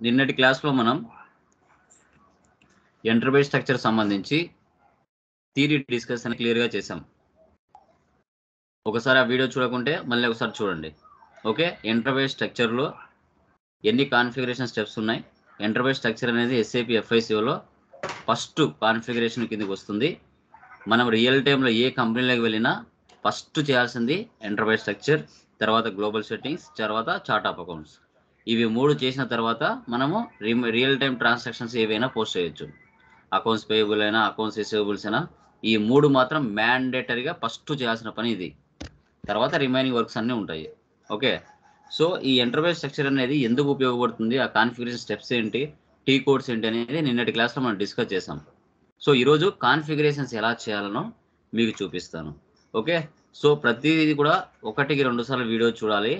నిన్నటి క్లాస్లో మనం ఎంటర్ప్రైజ్ స్ట్రక్చర్ సంబంధించి థియరీ డిస్కషన్ క్లియర్గా చేసాం. ఒకసారి ఆ వీడియో చూడకుంటే మళ్ళీ ఒకసారి చూడండి. ఓకే, ఎంటర్ప్రైజ్ స్ట్రక్చర్లో ఎన్ని కాన్ఫిగరేషన్ స్టెప్స్ ఉన్నాయి? ఎంటర్ప్రైజ్ స్ట్రక్చర్ అనేది SAP FICOలో ఫస్ట్ కాన్ఫిగరేషన్ కిందకి వస్తుంది. మనం రియల్ టైంలో ఏ కంపెనీలోకి వెళ్ళినా ఫస్ట్ చేయాల్సింది ఎంటర్ప్రైజ్ స్ట్రక్చర్, తర్వాత గ్లోబల్ సెట్టింగ్స్, తర్వాత చార్ట్ ఆఫ్ అకౌంట్స్. ఇవి 3 చేసిన తర్వాత మనము రియల్ టైం ట్రాన్సాక్షన్స్ ఏవైనా పోస్ట్ చేయొచ్చు. అకౌంట్స్ పేయబుల్ అయినా, అకౌంట్స్ రిసీవబుల్స్ అయినా, ఈ 3 మాత్రం మ్యాండేటరీగా ఫస్ట్ చేయాల్సిన పని ఇది. తర్వాత రిమైనింగ్ వర్క్స్ అన్నీ ఉంటాయి. ఓకే, సో ఈ ఎంటర్ప్రైజ్ స్ట్రక్చర్ అనేది ఎందుకు ఉపయోగపడుతుంది, ఆ కాన్ఫిగరేషన్ స్టెప్స్ ఏంటి, టీ కోడ్స్ ఏంటి అనేది నిన్నటి క్లాస్లో మనం డిస్కస్ చేసాం. సో ఈరోజు కాన్ఫిగరేషన్స్ ఎలా చేయాలనో మీకు చూపిస్తాను. ఓకే, సో ప్రతిదీ కూడా 1కి 2 సార్లు వీడియో చూడాలి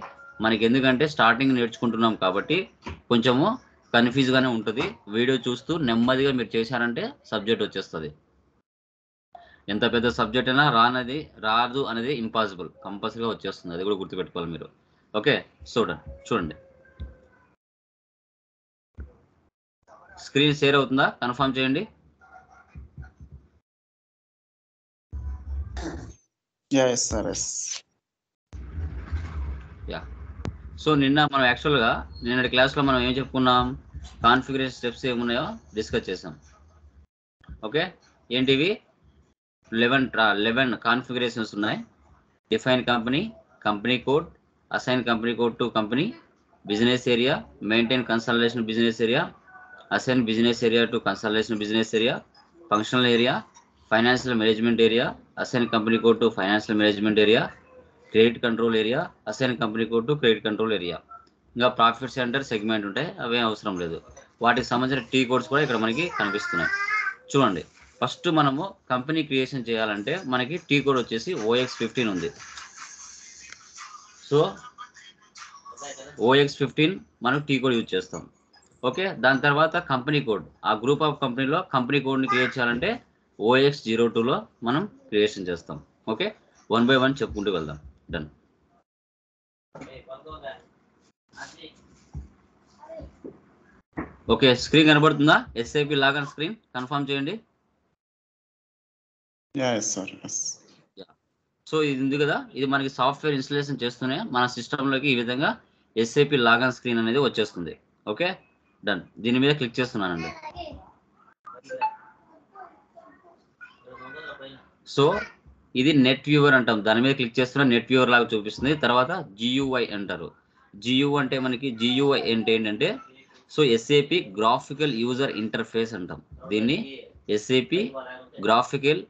మనకి, ఎందుకంటే స్టార్టింగ్ నేర్చుకుంటున్నాం కాబట్టి కొంచెము కన్ఫ్యూజ్గానే ఉంటుంది. వీడియో చూస్తూ నెమ్మదిగా మీరు చేశారంటే సబ్జెక్ట్ వచ్చేస్తుంది. ఎంత పెద్ద సబ్జెక్ట్ అయినా రాదు అనేది ఇంపాసిబుల్, కంపల్సరీగా వచ్చేస్తుంది. అది కూడా గుర్తుపెట్టుకోవాలి మీరు. ఓకే, చూడండి. స్క్రీన్ షేర్ అవుతుందా? కన్ఫర్మ్ చేయండి. సో నిన్నటి క్లాస్లో మనం ఏం చెప్పుకున్నాం? కాన్ఫిగరేషన్ స్టెప్స్ ఏమున్నాయో డిస్కస్ చేసాం. ఓకే, ఏంటివి? 11 కాన్ఫిగరేషన్స్ ఉన్నాయి. Define company, company code, assign company code to company, business area, maintain consultation business area, assign business area to consultation business area, functional area, financial management area, assign company code to financial management area, credit control area, assign company code to credit control area. ఇంకా profit centre, segment ఉంటాయి, అవేం అవసరం లేదు. వాటికి సంబంధించిన T codes కూడా ఇక్కడ మనకి కనిపిస్తున్నాయి. చూడండి, ఫస్ట్ మనము కంపెనీ క్రియేషన్ చేయాలంటే మనకి టీ కోడ్ వచ్చేసి OX15 ఉంది. సో OX15 మనం టీ కోడ్ యూజ్ చేస్తాం. ఓకే, దాని తర్వాత కంపెనీ కోడ్, ఆ గ్రూప్ ఆఫ్ కంపెనీలో కంపెనీ కోడ్ని క్రియేట్ చేయాలంటే OX02లో మనం క్రియేషన్ చేస్తాం. ఓకే, 1 by 1 చెప్పుకుంటూ వెళ్దాం. డన్. ఓకే, స్క్రీన్ కనబడుతుందా? SAP లాగన్ స్క్రీన్ కన్ఫర్మ్ చేయండి. సో ఇది ఉంది కదా, ఇది మనకి సాఫ్ట్వేర్ ఇన్స్టాలేషన్ చేస్తూనే మన సిస్టంలోకి ఈ విధంగా SAP లాగన్ స్క్రీన్ అనేది వచ్చేస్తుంది. Okay, done. దీని మీద క్లిక్ చేస్తున్నానండి. సో ఇది నెట్ వ్యూవర్ అంటాం, దాని మీద క్లిక్ చేస్తున్నా నెట్ వ్యూవర్ లాగా చూపిస్తుంది. తర్వాత GUI అంటారు. GUI అంటే మనకి GUI ఏంటంటే so SAP graphical user interface అంటాం. దీన్ని SAP గ్రాఫికల్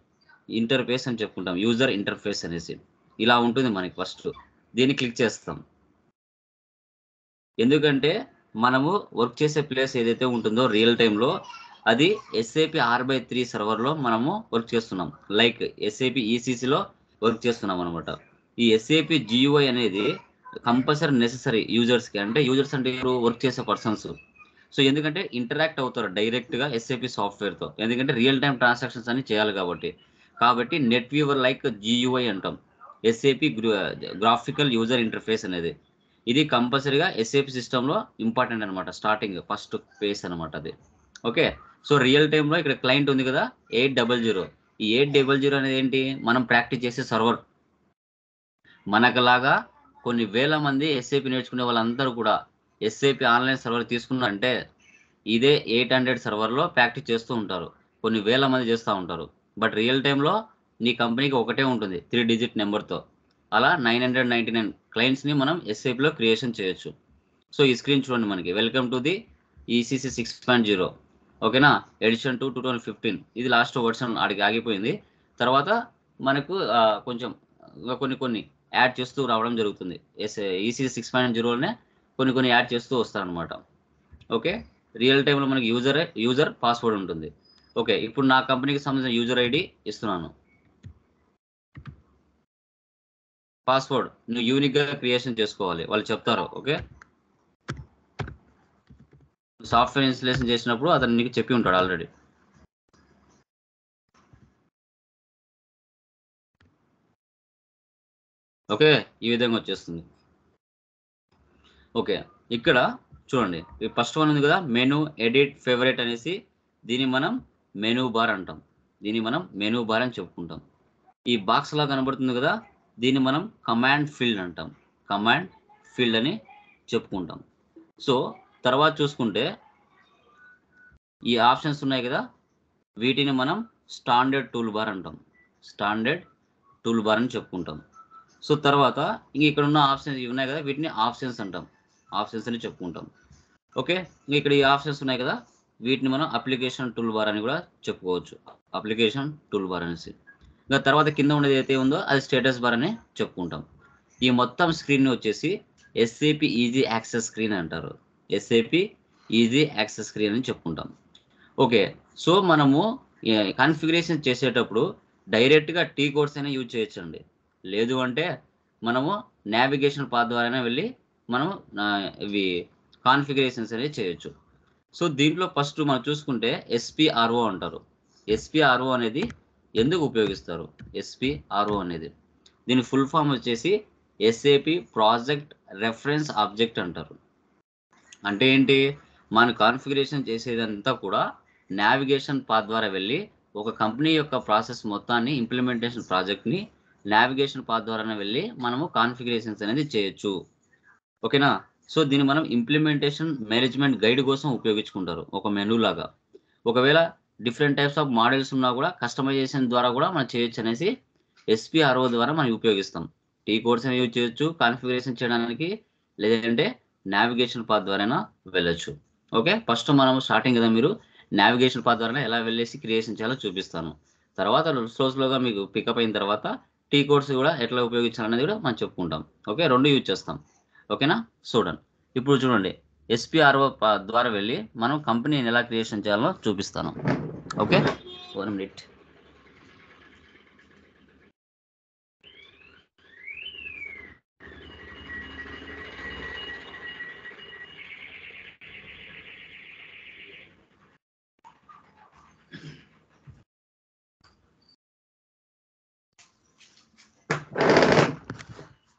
ఇంటర్ఫేస్ అని చెప్పుకుంటాం, యూజర్ ఇంటర్ఫేస్ అనేసి. ఇలా ఉంటుంది మనకి. ఫస్ట్ దీన్ని క్లిక్ చేస్తాం, ఎందుకంటే మనము వర్క్ చేసే ప్లేస్ ఏదైతే ఉంటుందో రియల్ టైంలో అది SAP R/3 సర్వర్లో మనము వర్క్ చేస్తున్నాం. లైక్ SAP ECCలో వర్క్ చేస్తున్నాం అనమాట. ఈ SAP GUI అనేది కంపల్సరీ నెసెసరీ యూజర్స్కి. అంటే యూజర్స్ అంటే వర్క్ చేసే పర్సన్స్. సో ఎందుకంటే ఇంటరాక్ట్ అవుతారు డైరెక్ట్గా SAP సాఫ్ట్వేర్తో, ఎందుకంటే రియల్ టైం ట్రాన్సాక్షన్స్ అన్ని చేయాలి కాబట్టి నెట్ వ్యూవర్ లైక్ GUI అంటాం, SAP గ్రాఫికల్ యూజర్ ఇంటర్ఫేస్ అనేది. ఇది కంపల్సరీగా SAP సిస్టంలో ఇంపార్టెంట్ అనమాట, స్టార్టింగ్ ఫస్ట్ ఫేస్ అనమాట అది. ఓకే, సో రియల్ టైంలో ఇక్కడ క్లయింట్ ఉంది కదా 800. ఈ 800 అనేది ఏంటి? మనం ప్రాక్టీస్ చేసే సర్వర్. మనకులాగా కొన్ని వేల మంది SAP నేర్చుకునే వాళ్ళందరూ కూడా SAP ఆన్లైన్ సర్వర్ తీసుకున్నారంటే ఇదే 800 సర్వర్లో ప్రాక్టీస్ చేస్తూ ఉంటారు. కొన్ని వేల మంది చేస్తూ ఉంటారు. బట్ రియల్ టైంలో నీ కంపెనీకి ఒకటే ఉంటుంది 3 డిజిట్ నెంబర్తో. అలా 999 క్లయింట్స్ని మనం SAPలో క్రియేషన్ చేయొచ్చు. సో ఈ స్క్రీన్ చూడండి, మనకి వెల్కమ్ టు ది ECC 6.0. ఓకేనా, ఎడిషన్ 2 2015. ఇది లాస్ట్ వర్షన్ ఆగిపోయింది. తర్వాత మనకు కొంచెం కొన్ని యాడ్ చేస్తూ రావడం జరుగుతుంది. ECC 6.0లోనే కొన్ని యాడ్ చేస్తూ వస్తారనమాట. ఓకే, రియల్ టైంలో మనకి యూజర్ పాస్వర్డ్ ఉంటుంది. ఓకే, ఇప్పుడు నా కంపెనీకి సంబంధించిన యూజర్ ID ఇస్తున్నాను. పాస్వర్డ్ నువ్వు యూనిక్గా క్రియేషన్ చేసుకోవాలి, వాళ్ళు చెప్తారు. ఓకే, సాఫ్ట్వేర్ ఇన్స్టాలేషన్ చేసినప్పుడు అతను నీకు చెప్పి ఉంటాడు ఆల్రెడీ. ఓకే, ఈ విధంగా వచ్చేస్తుంది. ఓకే, ఇక్కడ చూడండి ఈ ఫస్ట్ వన్ ఉంది కదా, మెనూ ఎడిట్ ఫేవరెట్ అనేసి, దీన్ని మనం మెనూ బార్ అంటాం. దీన్ని మనం మెనూ బార్ అని చెప్పుకుంటాం. ఈ బాక్స్ లా కనబడుతుంది కదా, దీన్ని మనం కమాండ్ ఫీల్డ్ అంటాం. కమాండ్ ఫీల్డ్ అని చెప్పుకుంటాం. సో తర్వాత చూసుకుంటే ఈ ఆప్షన్స్ ఉన్నాయి కదా, వీటిని మనం స్టాండర్డ్ టూల్ బార్ అంటాం. స్టాండర్డ్ టూల్ బార్ అని చెప్పుకుంటాం. సో తర్వాత ఇంక ఇక్కడ ఉన్న ఆప్షన్స్ ఇవి ఉన్నాయి కదా, వీటిని ఆప్షన్స్ అంటాం. ఆప్షన్స్ అని చెప్పుకుంటాం. ఓకే, ఇంక ఇక్కడ ఈ ఆప్షన్స్ ఉన్నాయి కదా, వీటిని మనం అప్లికేషన్ టూల్ బార్ అని కూడా చెప్పుకోవచ్చు. అప్లికేషన్ టూల్ బార్ అనేసి. ఇంకా తర్వాత కింద ఉండేది అయితే ఉందో అది స్టేటస్ బార్ అని చెప్పుకుంటాం. ఈ మొత్తం స్క్రీన్ వచ్చేసి ఎస్ఏపి ఈజీ యాక్సెస్ స్క్రీన్ అంటారు. ఎస్ఏపి ఈజీ యాక్సెస్ స్క్రీన్ అని చెప్పుకుంటాం. ఓకే, సో మనము కాన్ఫిగరేషన్ చేసేటప్పుడు డైరెక్ట్గా టీ కోడ్స్ అయినా యూజ్ చేయొచ్చండి. లేదు అంటే మనము నావిగేషన్ పాత్ ద్వారానే వెళ్ళి మనం ఇవి కాన్ఫిగరేషన్స్ అనేవి చేయొచ్చు. సో దీంట్లో ఫస్ట్ మనం చూసుకుంటే ఎస్పిఆర్ఓ అంటారు. ఎస్పిఆర్ఓ అనేది ఎందుకు ఉపయోగిస్తారు? ఎస్పిఆర్ఓ అనేది దీని ఫుల్ ఫామ్ వచ్చేసి ఎస్ఏపి ప్రాజెక్ట్ రెఫరెన్స్ ఆబ్జెక్ట్ అంటారు. అంటే ఏంటి? మన కాన్ఫిగరేషన్ చేసేదంతా కూడా నావిగేషన్ పాత్ ద్వారా వెళ్ళి ఒక కంపెనీ యొక్క ప్రాసెస్ మొత్తాన్ని ఇంప్లిమెంటేషన్ ప్రాజెక్ట్ని నావిగేషన్ పాత్ ద్వారానే వెళ్ళి మనము కాన్ఫిగరేషన్స్ అనేది చేయొచ్చు. ఓకేనా? సో దీన్ని మనం ఇంప్లిమెంటేషన్ మేనేజ్మెంట్ గైడ్ కోసం ఉపయోగించుకుంటారు, ఒక మెనూ లాగా. ఒకవేళ డిఫరెంట్ టైప్స్ ఆఫ్ మోడల్స్ ఉన్నా కూడా కస్టమైజేషన్ ద్వారా కూడా మనం చేయొచ్చు అనేసి ఎస్పిఆర్ఓ ద్వారా మనం ఉపయోగిస్తాం. టీ కోడ్స్ యూజ్ చేయొచ్చు కాన్ఫిగరేషన్ చేయడానికి, లేదంటే నావిగేషన్ పాత్ ద్వారా వెళ్ళొచ్చు. ఓకే, ఫస్ట్ మనం స్టార్టింగ్ కదా, మీరు నావిగేషన్ పాత్ ద్వారా ఎలా వెళ్ళేసి క్రియేషన్ చేయాలో చూపిస్తాను. తర్వాత స్లోగా మీకు పికప్ అయిన తర్వాత టీ కోడ్స్ కూడా ఎట్లా ఉపయోగించాలనేది కూడా మనం చెప్పుకుంటాం. ఓకే, రెండు యూజ్ చేస్తాం. ఓకేనా? చూడండి, ఇప్పుడు చూడండి ఎస్పిఆర్ఓ ద్వారా వెళ్ళి మనం కంపెనీని ఎలా క్రియేషన్ చేయాలో చూపిస్తాను. Okay, 1 minute.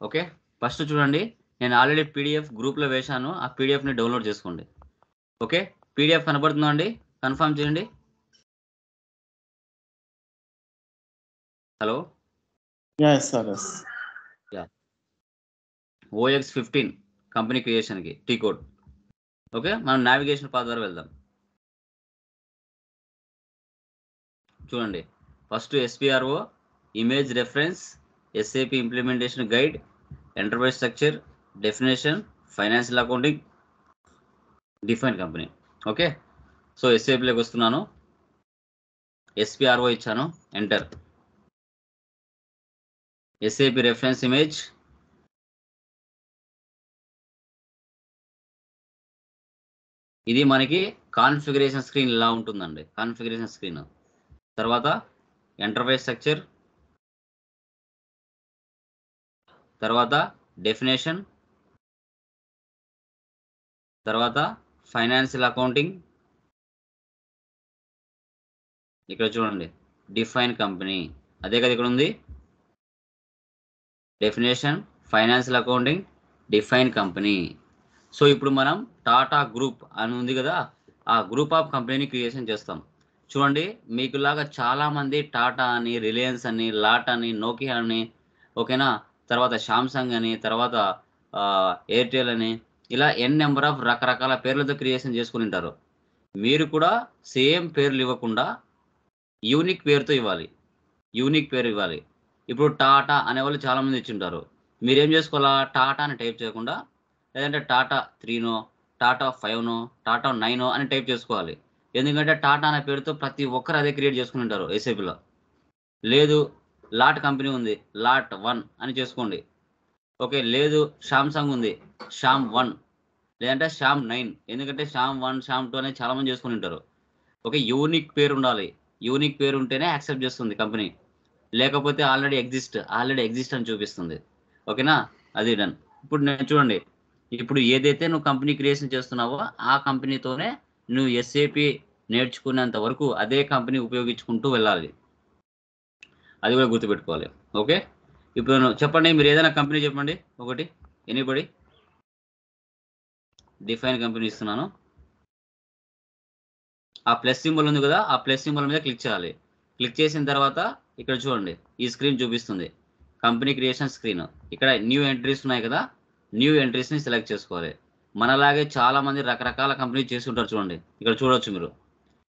ఓకే, ఫస్ట్ చూడండి, నేను ఆల్రెడీ పీడిఎఫ్ గ్రూప్లో వేశాను. ఆ పీడిఎఫ్ని డౌన్లోడ్ చేసుకోండి. ఓకే, పీడిఎఫ్ కనబడుతుందా అండి? కన్ఫర్మ్ చేయండి. హలో, OX15 కంపెనీ క్రియేషన్కి టీ కోడ్. ఓకే, మనం నావిగేషన్ పాత్ ద్వారా వెళ్దాం. చూడండి, first SPRO, image reference, SAP implementation guide, enterprise structure, definition, financial accounting, define company. Okay, so ఎస్ఏపిలోకి వస్తున్నాను, ఎస్పిఆర్ఓ ఇచ్చాను, ఎంటర్. ఎస్ఏపి రెఫరెన్స్ ఇమేజ్, ఇది మనకి కాన్ఫిగరేషన్ స్క్రీన్ ఇలా ఉంటుందండి. కాన్ఫిగరేషన్ స్క్రీన్ తర్వాత ఎంటర్ప్రైజ్ స్ట్రక్చర్, తర్వాత డెఫినేషన్, తర్వాత ఫైనాన్షియల్ అకౌంటింగ్, ఇక్కడ చూడండి డిఫైన్ కంపెనీ, అదే కదా ఇక్కడ ఉంది, definition, financial accounting, define company. So ఇప్పుడు మనం టాటా గ్రూప్ అని ఉంది కదా, ఆ గ్రూప్ ఆఫ్ కంపెనీని క్రియేషన్ చేస్తాం. చూడండి, మీకులాగా చాలా మంది టాటా అని, రిలయన్స్ అని, లాట్ అని, నోకియా అని, ఓకేనా, తర్వాత శాంసంగ్ అని, తర్వాత ఎయిర్టెల్ అని, ఇలా ఎన్ నెంబర్ ఆఫ్ రకరకాల పేర్లతో క్రియేషన్ చేసుకుని ఉంటారు. మీరు కూడా సేమ్ పేర్లు ఇవ్వకుండా యూనిక్ పేరుతో ఇవ్వాలి. యూనిక్ పేరు ఇవ్వాలి. ఇప్పుడు టాటా అనేవాళ్ళు చాలా మంది ఇచ్చి ఉంటారు. మీరేం చేసుకోవాలా? టాటా అని టైప్ చేయకుండా, లేదంటే టాటా 3నో, టాటా 5నో, టాటా 9నో అని టైప్ చేసుకోవాలి. ఎందుకంటే టాటా అనే పేరుతో ప్రతి ఒక్కరు అదే క్రియేట్ చేసుకుని ఉంటారు ఎస్ఏపిలో. లేదు, లాట్ కంపెనీ ఉంది, లాట్ 1 అని చేసుకోండి. ఓకే, లేదు శాంసంగ్ ఉంది, శామ్ 1, లేదంటే శామ్ 9, ఎందుకంటే శామ్ 1, శామ్ 2 అనేది చాలా మంది చేసుకుని ఉంటారు. ఓకే, యూనిక్ పేరు ఉండాలి. యూనిక్ పేరు ఉంటేనే యాక్సెప్ట్ చేస్తుంది కంపెనీ, లేకపోతే ఆల్రెడీ ఎగ్జిస్ట్ అని చూపిస్తుంది. ఓకేనా? అది డన్. ఇప్పుడు నేను చూడండి, ఇప్పుడు ఏదైతే నువ్వు కంపెనీ క్రియేషన్ చేస్తున్నావో ఆ కంపెనీతోనే నువ్వు ఎస్ఏపి నేర్చుకునేంత వరకు అదే కంపెనీ ఉపయోగించుకుంటూ వెళ్ళాలి. అది కూడా గుర్తుపెట్టుకోవాలి. ఓకే, ఇప్పుడు చెప్పండి, మీరు ఏదైనా కంపెనీ చెప్పండి ఒకటి, ఎనీబడి. డిఫైన్ కంపెనీ ఇస్తున్నాను. ఆ ప్లస్ సింబల్ ఉంది కదా, ఆ ప్లస్ సింబల్ మీద క్లిక్ చేయాలి. క్లిక్ చేసిన తర్వాత ఇక్కడ చూడండి ఈ స్క్రీన్ చూపిస్తుంది, కంపెనీ క్రియేషన్ స్క్రీన్. ఇక్కడ న్యూ ఎంట్రీస్ ఉన్నాయి కదా, న్యూ ఎంట్రీస్ని సెలెక్ట్ చేసుకోవాలి. మనలాగే చాలా మంది రకరకాల కంపెనీ చేసి ఉంటారు. చూడండి ఇక్కడ చూడొచ్చు మీరు,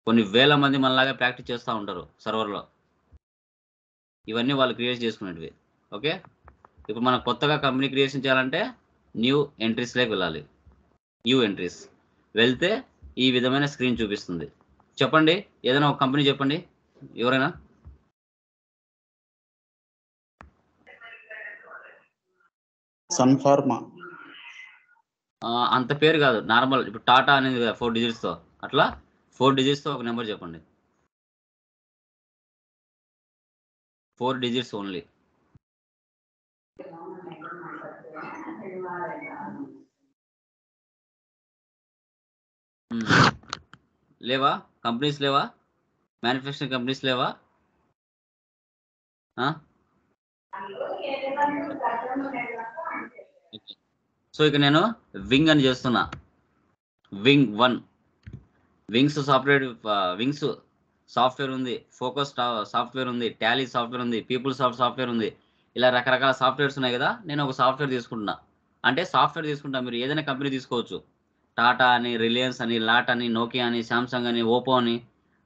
కొన్ని వేల మంది మనలాగే ప్రాక్టీస్ చేస్తూ ఉంటారు సర్వర్లో. ఇవన్నీ వాళ్ళు క్రియేట్ చేసుకునేటివి. ఓకే, ఇప్పుడు మనం కొత్తగా కంపెనీ క్రియేషన్ చేయాలంటే న్యూ ఎంట్రీస్లోకి వెళ్ళాలి. న్యూ ఎంట్రీస్ వెళ్తే ఈ విధమైన స్క్రీన్ చూపిస్తుంది. చెప్పండి, ఏదైనా ఒక కంపెనీ చెప్పండి ఎవరైనా. Sun Pharma. అంత పేరు కాదు, నార్మల్. ఇప్పుడు టాటా అనేది కదా 4 డిజిట్స్తో, అట్లా 4 డిజిట్స్తో ఒక నెంబర్ చెప్పండి. 4 డిజిట్స్ ఓన్లీ. లేవా కంపెనీస్? లేవా మ్యానుఫ్యాక్చరింగ్ కంపెనీస్? లేవా? సో ఇక నేను వింగ్ అని చేస్తున్నా. వింగ్ 1, వింగ్స్ సాఫ్ట్వేర్ ఉంది, ఫోకస్ సాఫ్ట్వేర్ ఉంది, టాలీ సాఫ్ట్వేర్ ఉంది, పీపుల్ సాఫ్ట్వేర్ ఉంది. ఇలా రకరకాల సాఫ్ట్వేర్స్ ఉన్నాయి కదా, నేను ఒక సాఫ్ట్వేర్ తీసుకుంటున్నా. అంటే సాఫ్ట్వేర్ తీసుకుంటా, మీరు ఏదైనా కంపెనీ తీసుకోవచ్చు. టాటా అని, రిలయన్స్ అని, లాట్ అని, నోకియా అని, శాంసంగ్ అని, ఓపో అని,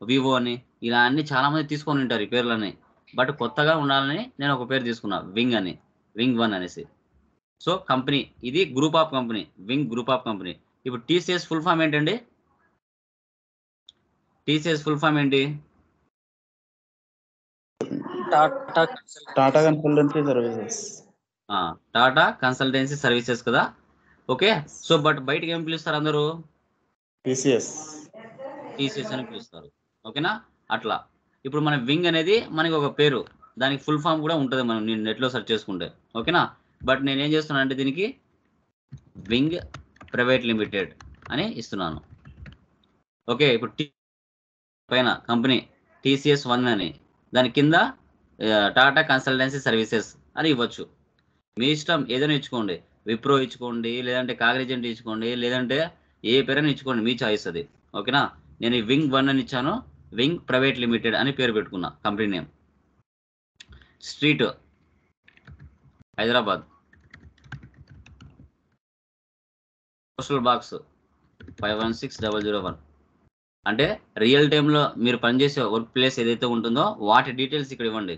వివో అని, ఇలా అన్ని చాలా మంది తీసుకొని ఉంటారు ఈ పేర్లని. బట్ కొత్తగా ఉండాలని నేను ఒక పేరు తీసుకున్నా, వింగ్ అని, వింగ్ 1 అనేసి. సో కంపెనీ ఇది group of company, wing group of company. ఇప్పుడు టీసీఎస్ ఫుల్ ఫామ్ ఏంటండి? టీసీఎస్ ఫుల్ ఫామ్ ఏంటి? Tata consultancy services. Tata consultancy services కదా. ఓకే, సో బట్ బయటకి ఏం పిలుస్తారు అందరూ? టీసీఎస్ అని పిలుస్తారు. ఓకేనా? అట్లా ఇప్పుడు మన వింగ్ అనేది మనకి ఒక పేరు, దానికి ఫుల్ ఫామ్ కూడా ఉంటుంది, మనం నేను నెట్లో సెర్చ్ చేసుకుంటే. ఓకేనా? బట్ నేను ఏం చేస్తున్నాను అంటే దీనికి వింగ్ ప్రైవేట్ లిమిటెడ్ అని ఇస్తున్నాను. ఓకే, ఇప్పుడు పైన కంపెనీ టీసీఎస్ 1 అని, దాని కింద టాటా కన్సల్టెన్సీ సర్వీసెస్ అని ఇవ్వచ్చు. మీ ఇష్టం, ఏదైనా ఇచ్చుకోండి. విప్రో ఇచ్చుకోండి, లేదంటే కాగ్నిజెంట్ ఇచ్చుకోండి, లేదంటే ఏ పేరైనా ఇచ్చుకోండి, మీ చాయిస్ అది. ఓకేనా? నేను ఈ వింగ్ 1 అని ఇచ్చాను, వింగ్ ప్రైవేట్ లిమిటెడ్ అని పేరు పెట్టుకున్నా. Company name, street Hyderabad, postal box 516001. అంటే రియల్ టైంలో మీరు పనిచేసే వర్క్ ప్లేస్ ఏదైతే ఉంటుందో వాటి డీటెయిల్స్ ఇక్కడ ఇవ్వండి.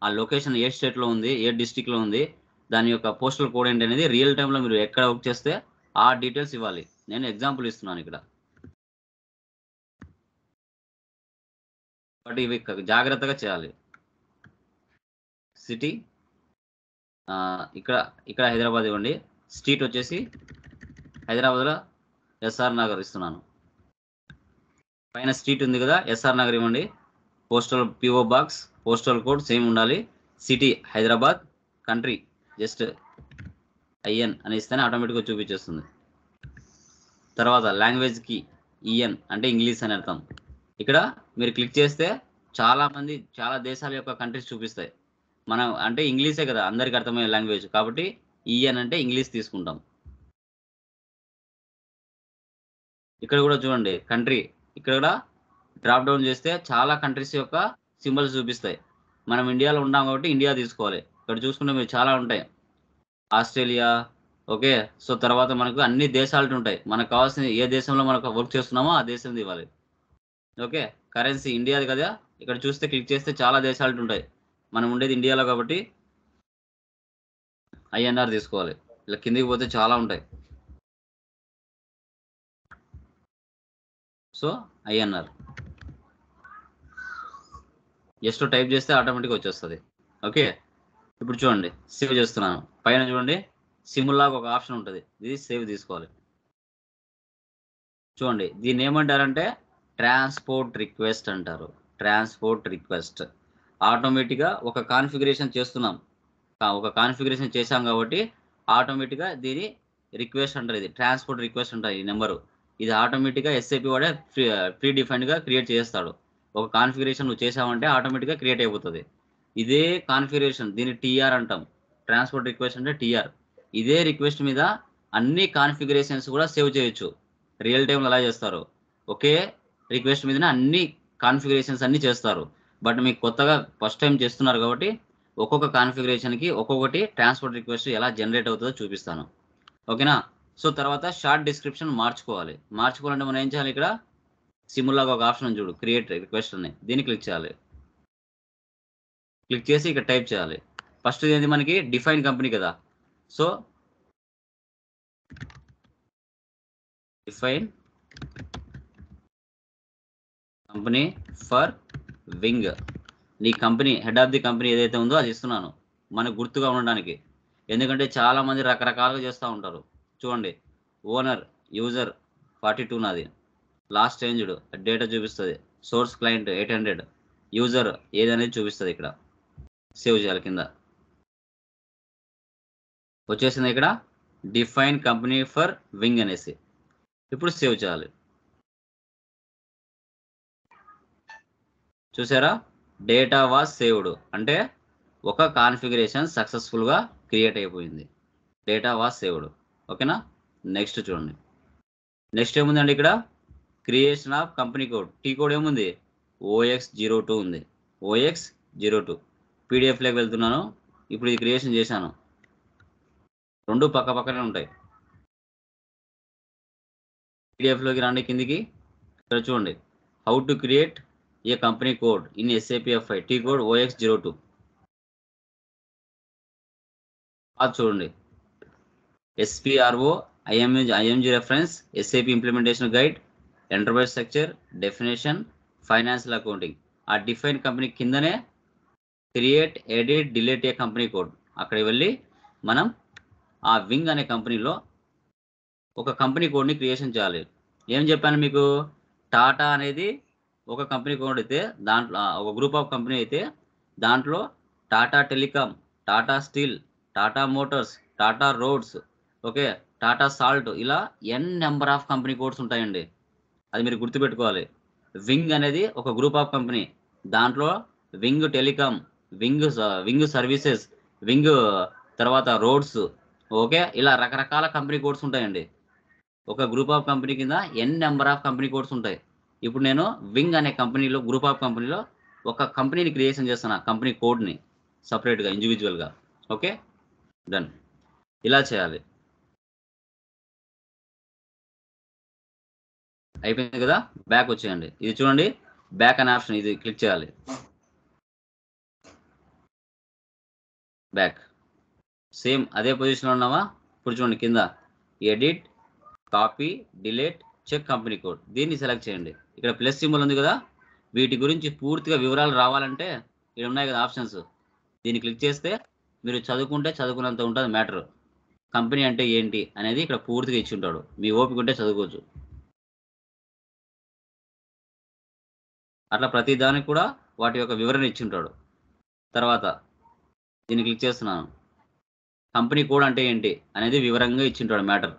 ఆ లొకేషన్ ఏ స్టేట్లో ఉంది, ఏ డిస్టిక్లో ఉంది, దాని యొక్క పోస్టల్ కోడ్ ఏంటి అనేది రియల్ టైంలో మీరు ఎక్కడ వర్క్ చేస్తే ఆ డీటెయిల్స్ ఇవ్వాలి. నేను ఎగ్జాంపుల్ ఇస్తున్నాను ఇక్కడ. బట్ ఇవి జాగ్రత్తగా చేయాలి. సిటీ ఇక్కడ హైదరాబాద్ ఇవ్వండి. స్ట్రీట్ వచ్చేసి హైదరాబాద్లో ఎస్ఆర్ నగర్ ఇస్తున్నాను. పైన స్ట్రీట్ ఉంది కదా, ఎస్ఆర్ నగర్ ఇవ్వండి. Postal PO box, postal code same ఉండాలి. City Hyderabad, country just IN అని ఇస్తేనే ఆటోమేటిక్గా చూపించేస్తుంది. తర్వాత లాంగ్వేజ్కి ఈఎన్ అంటే ఇంగ్లీష్ అని అర్థం. ఇక్కడ మీరు క్లిక్ చేస్తే చాలా దేశాల యొక్క కంట్రీస్ చూపిస్తాయి. మనం అంటే ఇంగ్లీషే కదా అందరికి అర్థమయ్యే లాంగ్వేజ్, కాబట్టి ఈఎన్ అంటే ఇంగ్లీష్ తీసుకుంటాం. ఇక్కడ కూడా చూడండి కంట్రీ, ఇక్కడ కూడా డ్రాప్ డౌన్ చేస్తే చాలా కంట్రీస్ యొక్క సింబల్స్ చూపిస్తాయి. మనం ఇండియాలో ఉన్నాం కాబట్టి ఇండియా తీసుకోవాలి. ఇక్కడ చూసుకుంటే మీరు చాలా ఉంటాయి, ఆస్ట్రేలియా. ఓకే, సో తర్వాత మనకు అన్ని దేశాలు ఉంటాయి. మనకు కావాల్సిన ఏ దేశంలో మనకు వర్క్ చేస్తున్నామో ఆ దేశం ఇవ్వాలి. ఓకే, కరెన్సీ ఇండియాది కదా, ఇక్కడ చూస్తే క్లిక్ చేస్తే చాలా దేశాలు ఉంటాయి. మనం ఉండేది ఇండియాలో కాబట్టి ఐఎన్ఆర్ తీసుకోవాలి. ఇలా కిందికి పోతే చాలా ఉంటాయి. సో ఐఎన్ఆర్ జస్ట్ టైప్ చేస్తే ఆటోమేటిక్గా వచ్చేస్తుంది. ఓకే, ఇప్పుడు చూడండి సేవ్ చేస్తున్నాను. పైన చూడండి సింబల్ లాగా ఒక ఆప్షన్ ఉంటుంది, ఇది సేవ్ తీసుకోవాలి. చూడండి దీన్ని ఏమంటారంటే ట్రాన్స్పోర్ట్ రిక్వెస్ట్ అంటారు. ట్రాన్స్పోర్ట్ రిక్వెస్ట్ ఆటోమేటిక్గా ఒక కాన్ఫిగరేషన్ చేస్తున్నాం, ఒక కాన్ఫిగరేషన్ చేశాం కాబట్టి ఆటోమేటిక్గా దీని రిక్వెస్ట్ అంటారు. ఇది ట్రాన్స్పోర్ట్ రిక్వెస్ట్ అంటారు. ఈ నెంబరు ఇది ఆటోమేటిక్గా ఎస్ఏపి వాడే ప్రీ డిఫైన్డ్గా క్రియేట్ చేస్తాడు. ఒక కాన్ఫిగరేషన్ నువ్వు చేసావంటే ఆటోమేటిక్గా క్రియేట్ అయిపోతుంది. ఇదే కాన్ఫిగరేషన్ దీన్ని టీఆర్ అంటాం. ట్రాన్స్పోర్ట్ రిక్వెస్ట్ అంటే టీఆర్. ఇదే రిక్వెస్ట్ మీద అన్ని కాన్ఫిగరేషన్స్ కూడా సేవ్ చేయొచ్చు. రియల్ టైంలో ఎలా చేస్తారు, ఒకే రిక్వెస్ట్ మీదనే అన్ని కాన్ఫిగరేషన్స్ అన్ని చేస్తారు. బట్ మీకు కొత్తగా ఫస్ట్ టైం చేస్తున్నారు కాబట్టి ఒక్కొక్క కాన్ఫిగరేషన్కి ఒక్కొక్కటి ట్రాన్స్పోర్ట్ రిక్వెస్ట్ ఎలా జనరేట్ అవుతుందో చూపిస్తాను. ఓకేనా. సో తర్వాత షార్ట్ డిస్క్రిప్షన్ మార్చుకోవాలంటే మనం ఏం చేయాలి, ఇక్కడ సింబల్ లాగా ఒక ఆప్షన్ ఉంది చూడు, క్రియేట్ రిక్వెస్ట్ అని, దీన్ని క్లిక్ చేయాలి. క్లిక్ చేసి ఇక్కడ టైప్ చేయాలి. ఫస్ట్ ఏంది మనకి డిఫైన్ కంపెనీ కదా, so define company for wing. నీ company head of the company ఏదైతే ఉందో అది ఇస్తున్నాను మనకు గుర్తుగా ఉండడానికి. ఎందుకంటే చాలా మంది రకరకాలుగా చేస్తూ ఉంటారు. చూడండి, ఓనర్ యూజర్ 42 నాది, లాస్ట్ చేంజ్డ్ డేటా చూపిస్తుంది, సోర్స్ క్లయింట్ 800, యూజర్ ఏదనేది చూపిస్తుంది. ఇక్కడ సేవ్ చేయాలి. కింద వచ్చేసింది ఇక్కడ డిఫైన్ కంపెనీ ఫర్ వింగ్ అనేసి. ఇప్పుడు సేవ్ చేయాలి. చూసారా, డేటా వాజ్ సేవ్డ్ అంటే ఒక కాన్ఫిగరేషన్ సక్సెస్ఫుల్గా క్రియేట్ అయిపోయింది. Data was saved. ఓకేనా. నెక్స్ట్ చూడండి, నెక్స్ట్ ఏముందండి, ఇక్కడ creation of company code. T code ఏముంది, OX02 ఉంది. OX02 పీడిఎఫ్లోకి వెళ్తున్నాను. ఇప్పుడు ఇది క్రియేషన్ చేశాను, రెండు పక్క పక్కనే ఉంటాయి. పీడిఎఫ్లోకి రండి కిందికి. ఇక్కడ చూడండి, how to create a company code in SAP FI T code OX02. అది చూడండి, SPRO IMG reference, SAP implementation guide, enterprise structure, definition, financial accounting. ఆ డిఫైన్ కంపెనీ కిందనే క్రియేట్, ఎడిట్, డిలీట్ ఏ కంపెనీ కోడ్. అక్కడికి వెళ్ళి మనం ఆ వింగ్ అనే కంపెనీలో ఒక కంపెనీ కోడ్ని క్రియేషన్ చేయాలి. ఏం చెప్పాను మీకు, టాటా అనేది ఒక కంపెనీ కోడ్ అయితే, దాంట్లో ఒక గ్రూప్ ఆఫ్ కంపెనీ అయితే దాంట్లో Tata telecom, Tata steel, Tata Motors, Tata roads, okay, Tata salt, ఇలా నెంబర్ ఆఫ్ కంపెనీ కోడ్స్ ఉంటాయండి. అది మీరు గుర్తుపెట్టుకోవాలి. వింగ్ అనేది ఒక గ్రూప్ ఆఫ్ కంపెనీ, దాంట్లో wing telecom, wing services, wing తర్వాత రోడ్స్, ఓకే, ఇలా రకరకాల కంపెనీ కోడ్స్ ఉంటాయండి. ఒక గ్రూప్ ఆఫ్ కంపెనీ కింద నెంబర్ ఆఫ్ కంపెనీ కోడ్స్ ఉంటాయి. ఇప్పుడు నేను వింగ్ అనే కంపెనీలో, గ్రూప్ ఆఫ్ కంపెనీలో ఒక కంపెనీని క్రియేషన్ చేస్తున్నా, కంపెనీ కోడ్ని సపరేట్గా ఇండివిజువల్గా. Okay, done. ఇలా చేయాలి. అయిపోయింది కదా. బ్యాక్ వచ్చేయండి. ఇది చూడండి, బ్యాక్ అనే ఆప్షన్, ఇది క్లిక్ చేయాలి. బ్యాక్, సేమ్ అదే పొజిషన్లో ఉన్నావా. ఇప్పుడు చూడండి, కింద edit, copy, delete, check company code, దీన్ని సెలెక్ట్ చేయండి. ఇక్కడ ప్లస్ సింబల్ ఉంది కదా, వీటి గురించి పూర్తిగా వివరాలు రావాలంటే ఇక్కడ ఉన్నాయి కదా ఆప్షన్స్, దీన్ని క్లిక్ చేస్తే మీరు చదువుకుంటే చదువుకున్నంత ఉంటుంది మ్యాటర్. కంపెనీ అంటే ఏంటి అనేది ఇక్కడ పూర్తిగా ఇచ్చి ఉంటాడు, మీ ఓపిక ఉంటే చదువుకోవచ్చు. అట్లా ప్రతి దానికి కూడా వాటి యొక్క వివరణ ఇచ్చి ఉంటాడు. తర్వాత దీన్ని క్లిక్ చేస్తున్నాను, కంపెనీ కోడ్ అంటే ఏంటి అనేది వివరంగా ఇచ్చి ఉంటాడు మ్యాటర్.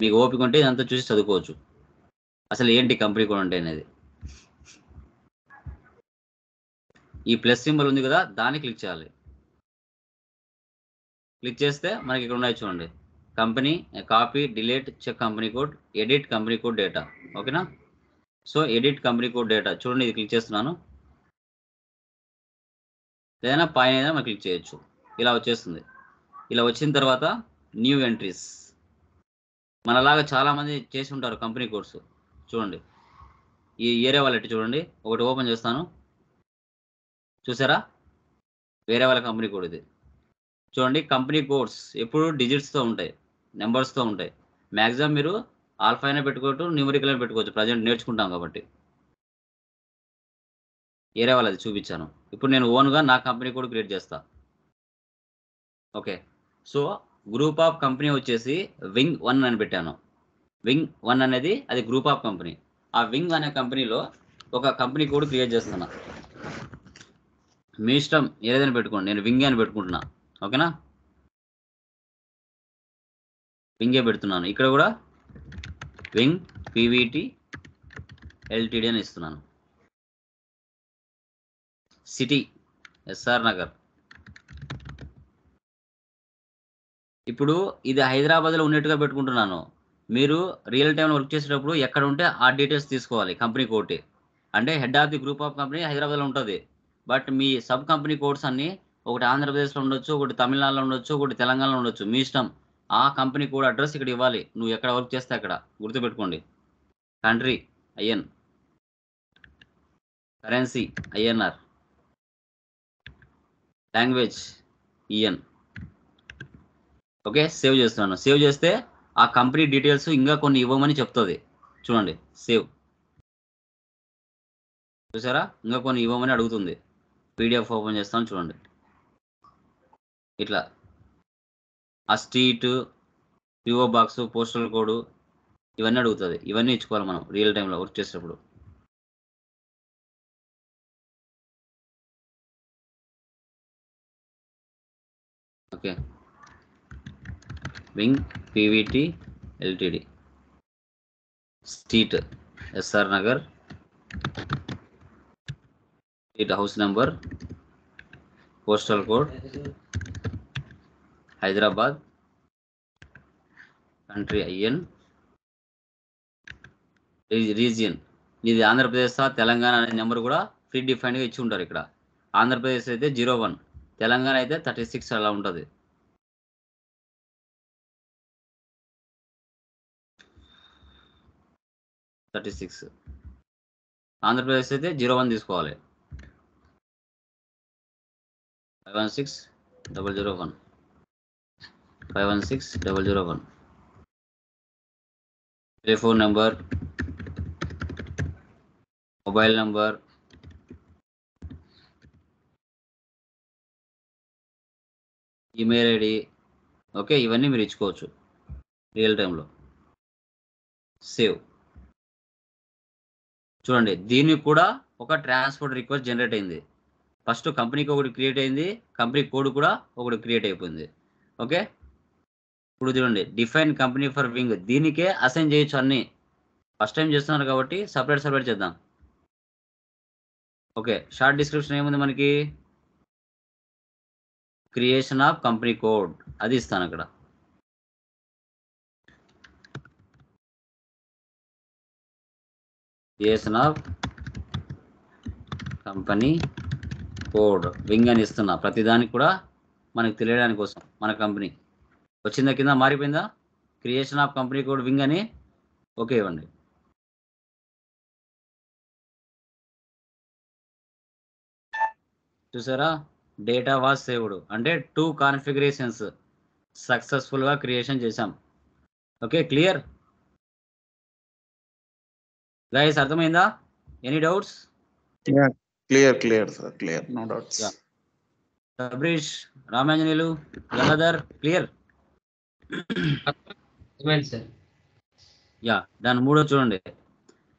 మీకు ఓపిక ఉంటే ఇదంతా చూసి చదువుకోవచ్చు, అసలు ఏంటి కంపెనీ కోడ్ అంటే అనేది. ఈ ప్లస్ సింబల్ ఉంది కదా, దాన్ని క్లిక్ చేయాలి. క్లిక్ చేస్తే మనకి ఇక్కడ ఉన్నాయి చూడండి, company, copy, delete, check company code, edit company code data. ఓకేనా. So edit company code data చూడండి, ఇది క్లిక్ చేస్తున్నాను. ఏదైనా పైన ఏదైనా మనం క్లిక్ చేయొచ్చు. ఇలా వచ్చేస్తుంది. ఇలా వచ్చిన తర్వాత న్యూ ఎంట్రీస్, మనలాగా చాలామంది చేసి ఉంటారు కంపెనీ కోడ్స్. చూడండి, ఈ ఏరియా వాళ్ళెట్ చూడండి, ఒకటి ఓపెన్ చేస్తాను. చూసారా, వేరే వాళ్ళ కంపెనీ కోడ్ ఇది. చూడండి, కంపెనీ కోడ్స్ ఎప్పుడు డిజిట్స్తో ఉంటాయి, నెంబర్స్తో ఉంటాయి. మ్యాక్సిమం మీరు ఆల్ఫా అయినా పెట్టుకోవచ్చు, న్యూమరికల్ అయినా పెట్టుకోవచ్చు, ప్రజెంట్ నేర్చుకుంటాం కాబట్టి. ఏరే వాళ్ళది చూపించాను. ఇప్పుడు నేను ఓన్గా నా కంపెనీ కోడ్ క్రియేట్ చేస్తా. Okay, so group of company వచ్చేసి వింగ్ 1 అని పెట్టాను. వింగ్ 1 అనేది అది గ్రూప్ ఆఫ్ కంపెనీ. ఆ వింగ్ అనే కంపెనీలో ఒక కంపెనీ కోడ్ క్రియేట్ చేస్తున్నా. మీ ఇష్టం ఏదైనా పెట్టుకోండి, నేను వింగ్ అని పెట్టుకుంటున్నా. ఓకేనా, వింగే పెడుతున్నాను. ఇక్కడ కూడా వింగ్ PVT LTD అని ఇస్తున్నాను. City SR Nagar. ఇప్పుడు ఇది హైదరాబాద్లో ఉన్నట్టుగా పెట్టుకుంటున్నాను. మీరు రియల్ టైంలో వర్క్ చేసేటప్పుడు ఎక్కడ ఉంటే ఆ డీటెయిల్స్ తీసుకోవాలి కంపెనీ కోడ్. అంటే head of the group of company హైదరాబాద్లో ఉంటుంది. But me sub company codes అన్ని ఒకటి ఆంధ్రప్రదేశ్లో ఉండొచ్చు, ఒకటి తమిళనాడులో ఉండొచ్చు, ఒకటి తెలంగాణలో ఉండొచ్చు, మీ ఇష్టం. ఆ కంపెనీ కోడ్ అడ్రస్ ఇక్కడ ఇవ్వాలి. నువ్వు ఎక్కడ వర్క్ చేస్తే అక్కడ గుర్తుపెట్టుకోండి. Country IN, currency INR, language EN. Okay, save చేస్తున్నాను. సేవ్ చేస్తే ఆ కంపెనీ డీటెయిల్స్ ఇంకా కొన్ని ఇవ్వమని చెప్తుంది. చూడండి, సేవ్. చూసారా, ఇంకా కొన్ని ఇవ్వమని అడుగుతుంది. పీడిఎఫ్ ఓపెన్ చేస్తాను చూడండి. ఇట్లా ఆ street, PO box, postal code ఇవన్నీ అడుగుతుంది. ఇవన్నీ ఇచ్చుకోవాలి మనం రియల్ టైంలో వర్క్ చేసేటప్పుడు. Okay, wing PVT LTD, street SR Nagar, street house number, postal code Hyderabad, country IN, region ఇది ఆంధ్రప్రదేశ్, తెలంగాణ అనే నెంబర్ కూడా ఫ్రీ డిఫైన్డ్గా ఇచ్చి ఉంటారు. ఇక్కడ ఆంధ్రప్రదేశ్ అయితే 01, తెలంగాణ అయితే 36 అలా ఉంటుంది. ఆంధ్రప్రదేశ్ అయితే 01 తీసుకోవాలి. 516001, 516001. Telephone number, mobile number, email ID. Okay, ఇవన్నీ మీరు ఇచ్చుకోవచ్చు రియల్ టైంలో. సేవ్. చూడండి, దీనికి కూడా ఒక ట్రాన్స్పోర్ట్ రిక్వెస్ట్ జనరేట్ అయింది. ఫస్ట్ కంపెనీకి ఒకటి క్రియేట్ అయింది, కంపెనీ కోడ్ కూడా ఒకటి క్రియేట్ అయిపోయింది. ఓకే, ఇప్పుడు చూడండి, డిఫైన్ కంపెనీ ఫర్ వింగ్, దీనికే అసైన్ చేయొచ్చు అన్ని. ఫస్ట్ టైం చేస్తున్నారు కాబట్టి సపరేట్ చేద్దాం. ఓకే, షార్ట్ డిస్క్రిప్షన్ ఏముంది మనకి, క్రియేషన్ ఆఫ్ కంపెనీ కోడ్ అది ఇస్తాను అక్కడ. Creation of company code wing అని ఇస్తున్నా. ప్రతిదానికి కూడా మనకు తెలియడానికి కోసం మన కంపెనీ వచ్చిందా, కింద మారిపోయిందా, creation of company code wing అని. ఓకే ఇవ్వండి. చూసారా, డేటా వాజ్ సేవ్డ్, అంటే 2 కాన్ఫిగరేషన్స్ సక్సెస్ఫుల్గా క్రియేషన్ చేశాం. ఓకే, క్లియర్ గైస్, అర్థమైందా? Any doubts? Clear sir, clear, no doubts. Sabreesh, Ramanjaneyulu, Gangadhar, clear? Yeah, దాని మూడో చూడండి.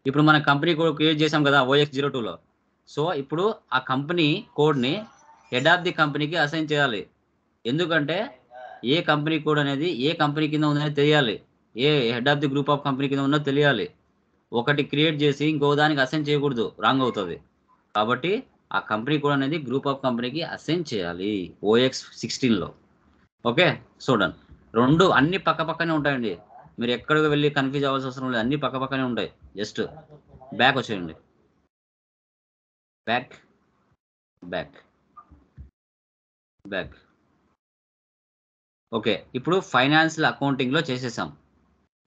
ఇప్పుడు మన కంపెనీ కోడ్ క్రియేట్ చేసాం కదా OX02లో. సో ఇప్పుడు ఆ కంపెనీ కోడ్ని హెడ్ ఆఫ్ ది కంపెనీకి అసైన్ చేయాలి. ఎందుకంటే ఏ కంపెనీ కోడ్ అనేది ఏ కంపెనీ కింద ఉందని తెలియాలి, ఏ head of the group of company కింద ఉన్నది తెలియాలి. ఒకటి క్రియేట్ చేసి ఇంకో దానికి అసైన్ చేయకూడదు, రాంగ్ అవుతుంది. కాబట్టి ఆ కంపెనీ కోడ్ అనేది గ్రూప్ ఆఫ్ కంపెనీకి అసైన్ చేయాలి OX16లో. ఓకే, చూడండి, రెండు అన్ని పక్క పక్కనే ఉంటాయండి. మీరు ఎక్కడికి వెళ్ళి కన్ఫ్యూజ్ అవ్వాల్సిన అవసరం లేదు, అన్ని పక్క పక్కనే ఉంటాయి. జస్ట్ బ్యాక్ వచ్చేయండి, బ్యాక్ బ్యాక్ బ్యాక్. ఓకే, ఇప్పుడు ఫైనాన్షియల్ అకౌంటింగ్లో చేసేసాం.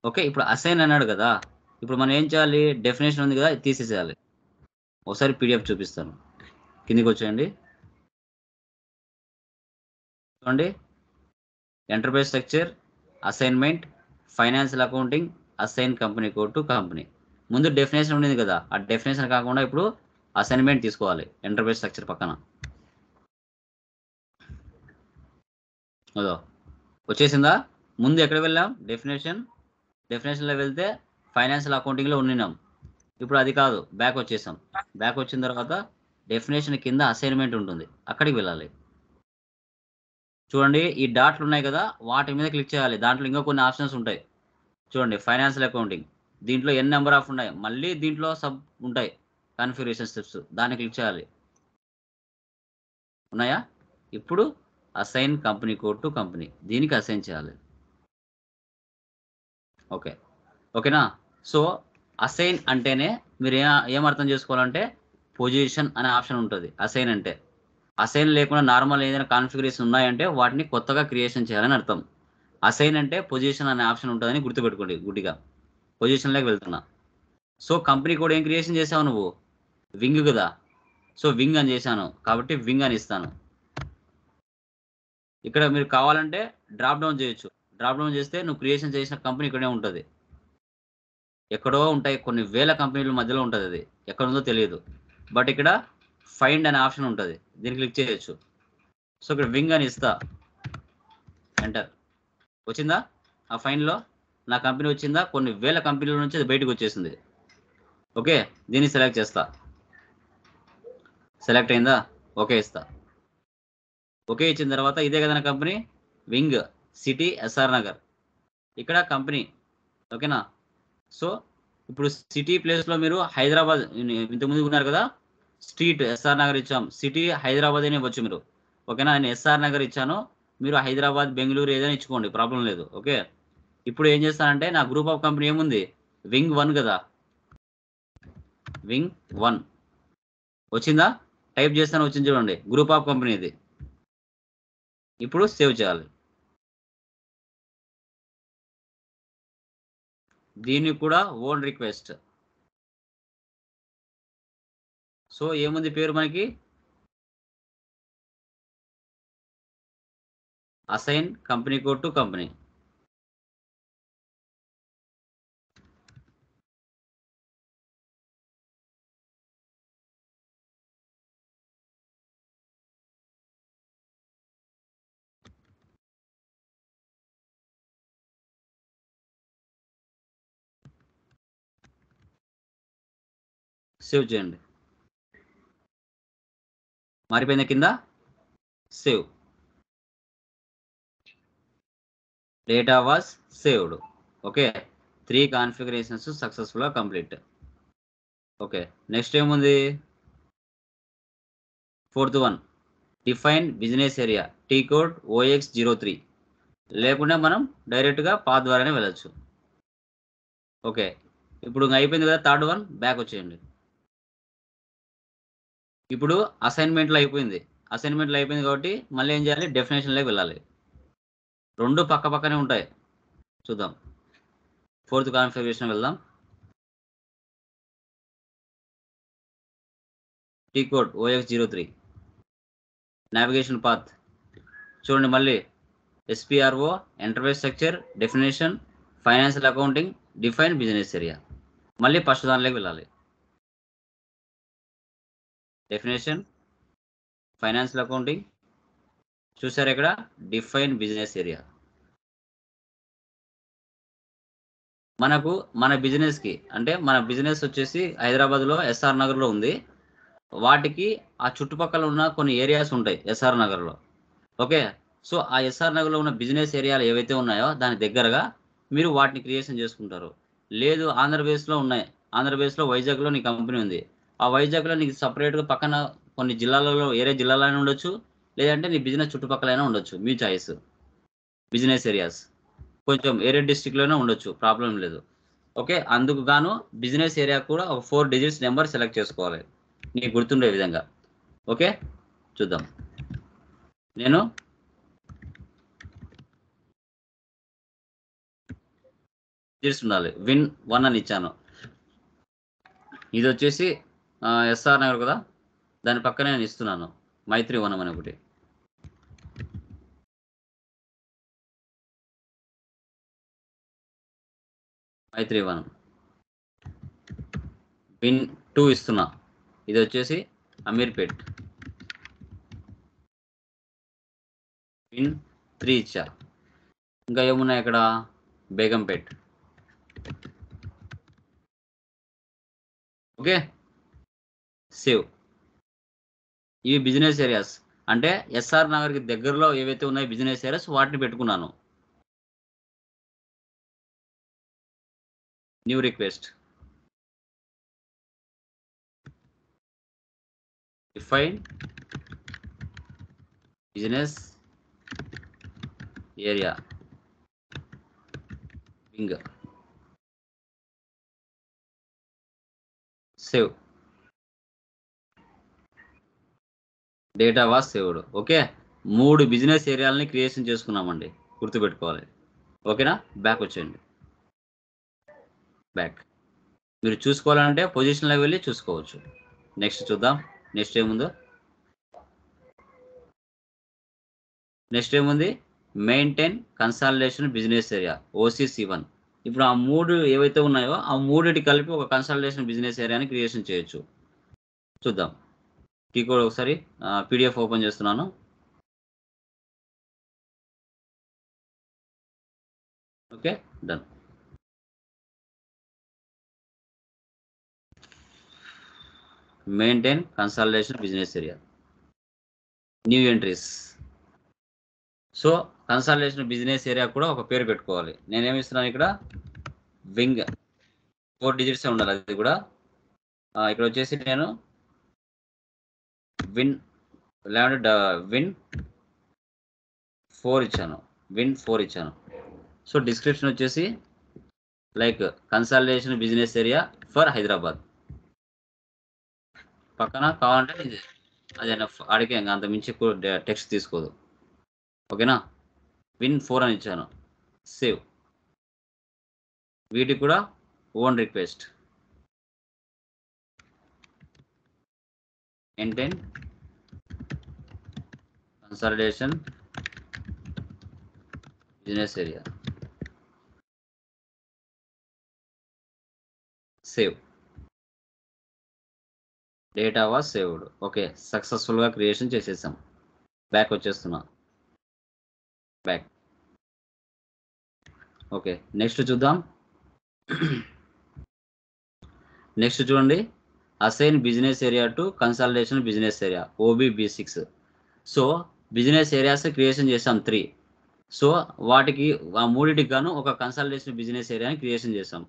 ఓకే, ఇప్పుడు అసైన్ అన్నాడు కదా, ఇప్పుడు మనం ఏం చేయాలి, డెఫినేషన్ ఉంది కదా, ఇది తీసేసేయాలి. ఒకసారి పీడిఎఫ్ చూపిస్తాను, కిందికి వచ్చేయండి. చూడండి, enterprise structure, assignment, financial accounting, assign company code to company. ముందు డెఫినేషన్ ఉండేది కదా, ఆ డెఫినేషన్ కాకుండా ఇప్పుడు అసైన్మెంట్ తీసుకోవాలి ఎంటర్ప్రైజ్ స్ట్రక్చర్ పక్కన. అదో వచ్చేసిందా? ముందు ఎక్కడ వెళ్ళాం, డెఫినేషన్లో వెళ్తే ఫైనాన్షియల్ అకౌంటింగ్లో ఉన్నాం. ఇప్పుడు అది కాదు, బ్యాక్ వచ్చేసాం. బ్యాక్ వచ్చిన తర్వాత డెఫినేషన్ కింద అసైన్మెంట్ ఉంటుంది, అక్కడికి వెళ్ళాలి. చూడండి, ఈ డాట్లు ఉన్నాయి కదా, వాటి మీద క్లిక్ చేయాలి. దాంట్లో ఇంకా కొన్ని ఆప్షన్స్ ఉంటాయి. చూడండి, ఫైనాన్షియల్ అకౌంటింగ్, దీంట్లో ఎన్ నెంబర్ ఆఫ్ ఉన్నాయి, మళ్ళీ దీంట్లో సబ్ ఉంటాయి కాన్ఫిగరేషన్ స్టెప్స్, దాన్ని క్లిక్ చేయాలి. ఉన్నాయా? ఇప్పుడు assign company code to company, దీనికి అసైన్ చేయాలి. ఓకే, ఓకేనా. సో అసైన్ అంటేనే మీరు ఏం అర్థం చేసుకోవాలంటే పొజిషన్ అనే ఆప్షన్ ఉంటుంది అసైన్ అంటే. అసైన్ లేకుండా నార్మల్ ఏదైనా కాన్ఫిగరేషన్ ఉన్నాయంటే వాటిని కొత్తగా క్రియేషన్ చేయాలని అర్థం. అసైన్ అంటే పొజిషన్ అనే ఆప్షన్ ఉంటుందని గుర్తుపెట్టుకోండి గుడ్డిగా. పొజిషన్లోకి వెళ్తున్నా. సో కంపెనీ కోడ్ ఏం క్రియేషన్ చేసావు నువ్వు? వింగ్ కదా. సో వింగ్ అని చేశాను కాబట్టి వింగ్ అని ఇస్తాను. ఇక్కడ మీరు కావాలంటే డ్రాప్ డౌన్ చేయొచ్చు. డ్రాప్ డౌన్ చేస్తే నువ్వు క్రియేషన్ చేసిన కంపెనీ ఇక్కడే ఉంటుంది. ఎక్కడో ఉంటాయి, కొన్ని వేల కంపెనీల మధ్యలో ఉంటుంది, అది ఎక్కడ ఉందో తెలియదు. బట్ ఇక్కడ ఫైండ్ అనే ఆప్షన్ ఉంటుంది, దీన్ని క్లిక్ చేయొచ్చు. సో ఇక్కడ వింగ్ అని ఇస్తా, ఎంటర్. వచ్చిందా? ఆ ఫైండ్లో నా కంపెనీ వచ్చిందా? కొన్ని వేల కంపెనీల నుంచి అది బయటకు వచ్చేసింది. ఓకే, దీన్ని సెలెక్ట్ చేస్తా. సెలెక్ట్ అయిందా? ఓకే ఇస్తా. ఓకే ఇచ్చిన తర్వాత ఇదే కదా నా company, wing city SR Nagar, ఇక్కడ కంపెనీ. ఓకేనా. సో ఇప్పుడు సిటీ ప్లేస్లో మీరు హైదరాబాద్ ఇంతకుముందు ఉన్నారు కదా, స్ట్రీట్ ఎస్ఆర్ నగర్ ఇచ్చాం, సిటీ హైదరాబాద్ అనే ఇవ్వచ్చు మీరు. ఓకేనా, నేను ఎస్ఆర్ నగర్ ఇచ్చాను, మీరు హైదరాబాద్ బెంగళూరు ఏదైనా ఇచ్చుకోండి, ప్రాబ్లం లేదు. ఓకే, ఇప్పుడు ఏం చేస్తానంటే నా గ్రూప్ ఆఫ్ కంపెనీ ఏముంది, వింగ్ 1 కదా, వింగ్ 1 వచ్చిందా? టైప్ చేస్తాను, వచ్చింది చూడండి, గ్రూప్ ఆఫ్ కంపెనీ ఇది. ఇప్పుడు సేవ్ చేయాలి. దీన్ని కూడా ఓన్ రిక్వెస్ట్. సో ఏముంది పేరు మనకి, assign company code to company. Save చేయండి. మారిపోయింది కింద, save. Data was saved. Okay, 3 configurations సక్సెస్ఫుల్గా కంప్లీట్. ఓకే, నెక్స్ట్ ఏముంది, 4th one, define business area T code OX03, లేకుండా మనం డైరెక్ట్గా పాత్ ద్వారానే వెళ్ళచ్చు. ఓకే, ఇప్పుడు అయిపోయింది కదా 3rd వన్, బ్యాక్ వచ్చేయండి. ఇప్పుడు అసైన్మెంట్లో అయిపోయింది. అసైన్మెంట్లో అయిపోయింది కాబట్టి మళ్ళీ ఏం చేయాలి, డెఫినేషన్లోకి వెళ్ళాలి. రెండు పక్క పక్కనే ఉంటాయి, చూద్దాం. 4th కాన్ఫిగరేషన్ వెళ్దాం. T code OX03, navigation path చూడండి, మళ్ళీ SPRO, enterprise structure, definition, financial accounting, define business area. మళ్ళీ ఫస్ట్ దానిలోకి వెళ్ళాలి. డెఫినేషన్, ఫైనాన్షియల్ అకౌంటింగ్, చూసారు ఇక్కడ డిఫైన్ బిజినెస్ ఏరియా. మనకు మన బిజినెస్కి అంటే మన బిజినెస్ వచ్చేసి హైదరాబాద్లో ఎస్ఆర్ నగర్లో ఉంది. వాటికి ఆ చుట్టుపక్కల ఉన్న కొన్ని ఏరియాస్ ఉంటాయి ఎస్ఆర్ నగర్లో. ఓకే, సో ఆ ఎస్ఆర్ నగర్లో ఉన్న బిజినెస్ ఏరియాలు ఏవైతే ఉన్నాయో దాని దగ్గరగా మీరు వాటిని క్రియేషన్ చేసుకుంటారు. లేదు ఆంధ్రప్రదేశ్లో ఉన్నాయి, ఆంధ్రప్రదేశ్లో వైజాగ్లో నీ కంపెనీ ఉంది, ఆ వైజాగ్లో నీకు సపరేట్గా పక్కన కొన్ని జిల్లాలలో ఏరే జిల్లాలైనా ఉండొచ్చు, లేదంటే నీ బిజినెస్ చుట్టుపక్కలైనా ఉండొచ్చు, మీ చాయిస్. బిజినెస్ ఏరియాస్ కొంచెం ఏరే డిస్ట్రిక్ట్లోనే ఉండొచ్చు, ప్రాబ్లం లేదు. ఓకే, అందుకు గాను బిజినెస్ ఏరియా కూడా ఒక 4 డిజిట్స్ నెంబర్ సెలెక్ట్ చేసుకోవాలి నీకు గుర్తుండే విధంగా. ఓకే, చూద్దాం. నేను డిజిట్స్ ఉండాలి, విన్ 1 అని ఇచ్చాను. ఇది వచ్చేసి ఎస్ఆర్ నగర్ కదా, దాని పక్కనే నేను ఇస్తున్నాను మైత్రి వనం అని ఒకటి. మైత్రి వనం విన్ 2 ఇస్తున్నా. ఇది వచ్చేసి అమీర్పేట్, విన్ 3 ఇచ్చా. ఇంకా ఏమున్నాయి ఇక్కడ, బేగంపేట్. Okay, save. ఇవి బిజినెస్ ఏరియాస్, అంటే ఎస్ఆర్ నగర్కి దగ్గరలో ఏవైతే ఉన్నాయో బిజినెస్ ఏరియాస్ వాటిని పెట్టుకున్నాను. New request, define business area wing save data was saved. Okay, 3 business ఏరియాలని క్రియేషన్ చేసుకున్నామండి, గుర్తుపెట్టుకోవాలి. ఓకేనా, బ్యాక్ వచ్చేయండి. బ్యాక్ మీరు చూసుకోవాలంటే పొజిషన్లోకి వెళ్ళి చూసుకోవచ్చు. నెక్స్ట్ చూద్దాం. నెక్స్ట్ ఏముందో, నెక్స్ట్ ఏముంది, maintain consolidation business area OCC1. ఇప్పుడు ఆ 3 ఏవైతే ఉన్నాయో ఆ 3 కలిపి ఒక కన్సాలిడేషన్ బిజినెస్ ఏరియాని క్రియేషన్ చేయొచ్చు. చూద్దాం. కీ కోడ్ ఒకసారి PDF ఓపెన్ చేస్తున్నాను. Okay, done. Maintain consolidation business area, new entries. So consolidation business area కూడా ఒక పేరు పెట్టుకోవాలి. నేనేమి ఇస్తున్నాను ఇక్కడ, వింగ్ 4 డిజిట్స్ ఉండాలి. అది కూడా ఇక్కడ వచ్చేసి నేను విన్ 4 ఇచ్చాను. విన్ 4 ఇచ్చాను. సో డిస్క్రిప్షన్ వచ్చేసి like consolidation business area for Hyderabad. పక్కన కావాలంటే ఇది అదే అడిగే అంత మించి ఎక్కువ టెక్స్ట్ తీసుకోదు. ఓకేనా, విన్ 4 అని ఇచ్చాను. సేవ్. వీటికి కూడా own request maintain consolidation business area, save. Data was saved. Okay, సక్సెస్ఫుల్గా క్రియేషన్ చేసేసాం. బ్యాక్ వచ్చేస్తున్నా. బ్యాక్. ఓకే, నెక్స్ట్ చూద్దాం. నెక్స్ట్ చూడండి, assign business area to consolidation business area OBB6. So business areas creation చేసాం 3. సో వాటికి ఆ 3టికి గాను ఒక కన్సాలిడేషన్ బిజినెస్ ఏరియాని క్రియేషన్ చేసాం.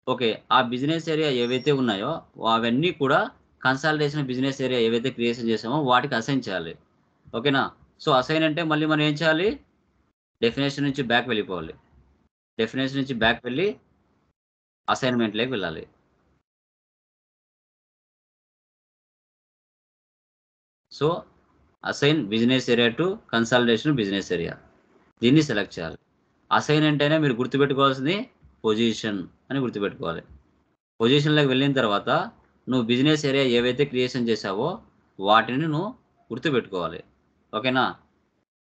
ఓకే, ఆ బిజినెస్ ఏరియా ఏవైతే ఉన్నాయో అవన్నీ కూడా కన్సాలిడేషన్ బిజినెస్ ఏరియా ఏవైతే క్రియేషన్ చేసామో వాటికి అసైన్ చేయాలి. ఓకేనా, సో అసైన్ అంటే మళ్ళీ మనం ఏం చేయాలి, డెఫినేషన్ నుంచి బ్యాక్ వెళ్ళిపోవాలి. డెఫినేషన్ నుంచి బ్యాక్ వెళ్ళి అసైన్మెంట్లోకి వెళ్ళాలి. So assign business area to consolidation business area, దీన్ని సెలెక్ట్ చేయాలి. అసైన్ అంటేనే మీరు గుర్తుపెట్టుకోవాల్సింది పొజిషన్ అని గుర్తుపెట్టుకోవాలి. పొజిషన్లోకి వెళ్ళిన తర్వాత నువ్వు బిజినెస్ ఏరియా ఏవైతే క్రియేషన్ చేసావో వాటిని నువ్వు గుర్తుపెట్టుకోవాలి. ఓకేనా,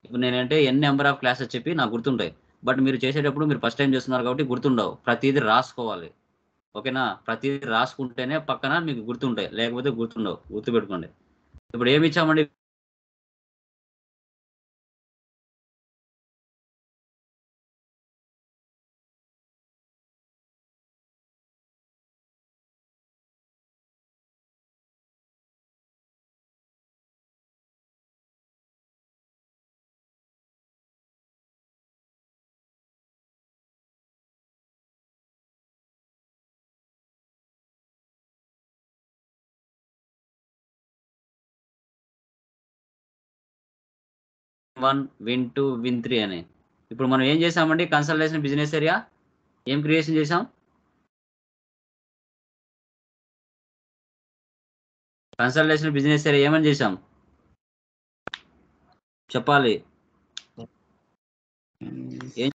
ఇప్పుడు నేనంటే నెంబర్ ఆఫ్ క్లాసెస్ చెప్పి నాకు గుర్తుంటాయి. బట్ మీరు చేసేటప్పుడు మీరు ఫస్ట్ టైం చేస్తున్నారు కాబట్టి గుర్తుండవు. ప్రతిదీ రాసుకోవాలి. ఓకేనా, ప్రతిదీ రాసుకుంటేనే పక్కన మీకు గుర్తుంటాయి, లేకపోతే గుర్తుండవు. గుర్తుపెట్టుకోండి. ఇప్పుడు ఏమి ఇచ్చామండి, Win 1, Win 2, Win 3 అని. ఇప్పుడు మనం ఏం చేసామండి, కన్సల్టేషన్ బిజినెస్ ఏరియా ఏం క్రియేషన్ చేసాం, కన్సల్టేషన్ బిజినెస్ ఏరియా ఏమని చేసాం చెప్పాలి.